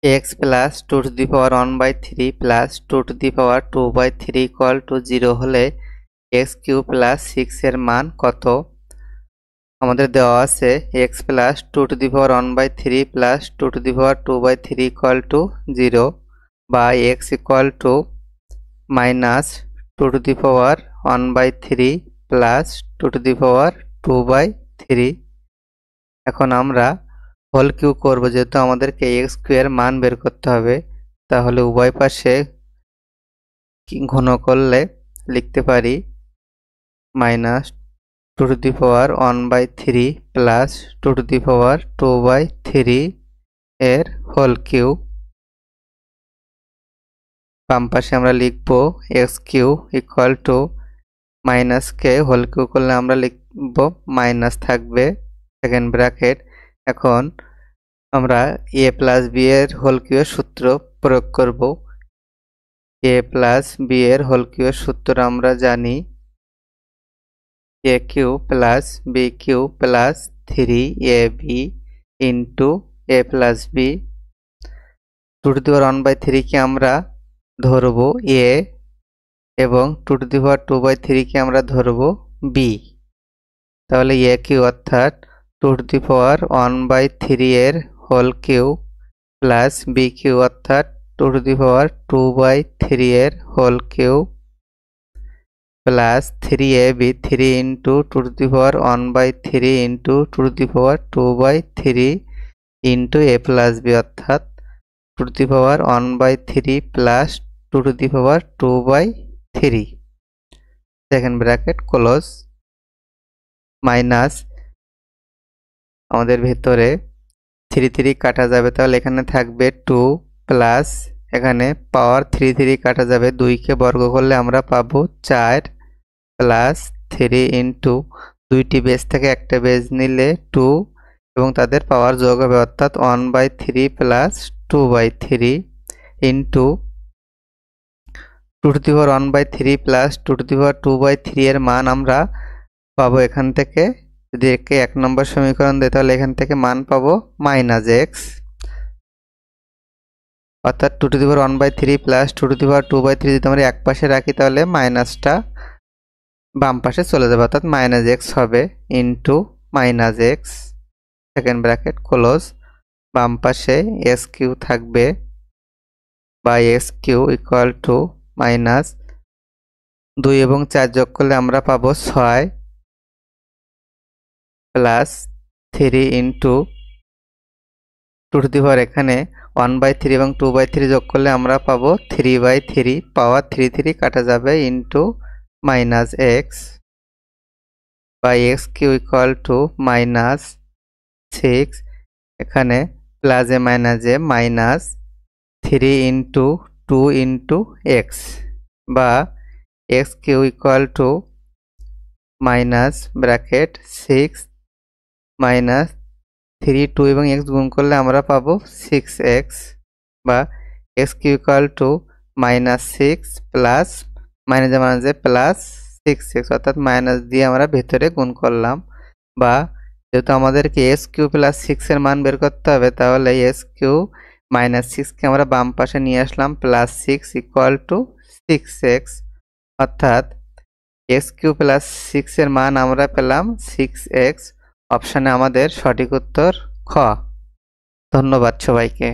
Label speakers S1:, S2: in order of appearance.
S1: x plus 2 to the power 1 by 3 plus 2 to the power 2 by 3 equal to 0 হলে x cube plus 6 এর মান কত? আমাদের দেওয়া আছে x plus 2 to the power 1 by 3 plus 2 to the power 2 by 3 equal to 0 বা x equal to minus 2 to the power 1 by 3 plus 2 to the power 2 by 3। এখন আমরা হোল কিউব করব, যেহেতু আমাদেরকে এক্স কিউবের মান বের করতে হবে, তাহলে উভয় পাশে ঘন করলে লিখতে পারি minus 2 to the power 1 by 3 plus 2 to the power 2 by 3 এর হোল কিউব। বাম পাশে আমরা লিখব x cube equal to minus কে হোল কিউব করলে আমরা লিখব মাইনাস থাকবে সেকেন্ড ব্র্যাকেট। এখন আমরা a প্লাস b এর হোল কিউবের সূত্র প্রয়োগ করব। a প্লাস b এর হোল কিউবের সূত্র আমরা জানি a cube plus b cube plus 3ab into a plus b। 2 to the power 1 by 3 কে আমরা ধরব a এবং 2 to the power 2 by 3 কে আমরা ধরব b। তাহলে a কিউব অর্থাৎ 2 to the power 1 by 3 এর whole cube plus b cube অর্থাৎ 2 to the power 2 by 3 এর whole cube plus 3ab 3 into 2 to the power 1 by 3 into 2 to the power 2 by 3 into a plus b অর্থাৎ 2 to the power 1 by 3 plus 2 to the power 2 by 3 second bracket close minus আমাদের ভেতরে 3 কাটা যাবে, তাহলে এখানে থাকবে 2 plus এখানে পাওয়ার 3 কাটা যাবে, 2 কে বর্গ করলে আমরা পাবো 4 প্লাস 3 ইন্টু 2টি বেস থেকে একটা বেস নিলে 2 এবং তাদের পাওয়ার যোগ হবে অর্থাৎ 1 by 3 plus 2 by 3 into 2 to the power 1 by 3 plus 2 to the power 2 by 3 এর মান আমরা পাবো এখান থেকে, যদি একে 1 নম্বর সমীকরণ দেয় তাহলে এখান থেকে মান পাবো মাইনাস x অর্থাৎ 2 to the power 1 by 3 plus 2 to the power 2 by 3 যদি আমরা এক পাশে রাখি তাহলে মাইনাসটা বাম পাশে চলে যাবে অর্থাৎ মাইনাস x হবে into minus x second bracket close. বাম পাশে s কিউ থাকবে বা s q equal to minus 2 এবং 4 যোগ করলে আমরা পাবো 6 plus 3 into 2 to the power এখানে 1 by 3 এবং 2 by 3 যোগ করলে আমরা পাবো 3 by 3 পাওয়ার 3 কাটা যাবে into minus x by x q equal to minus 6 এখানে প্লাস এ মাইনাস 3 ইন্টু 2 ইন্টু এক্স বা x q equal to minus bracket 6 minus 3 2 এবং x গুণ করলে আমরা পাবো 6x বা x q equal to minus 6 plus মাইনাসে প্লাস 6x অর্থাৎ মাইনাস দিয়ে আমরা ভেতরে গুণ করলাম। বা যেহেতু আমাদেরকে s কিউ প্লাস 6 এর মান বের করতে হবে তাহলে s কিউ মাইনাস 6 কে আমরা বাম পাশে নিয়ে আসলাম প্লাস 6 ইকুয়াল টু 6x অর্থাৎ s কিউ প্লাস 6 এর মান আমরা পেলাম 6x। অপশানে আমাদের সঠিক উত্তর খ। ধন্যবাদ সবাইকে।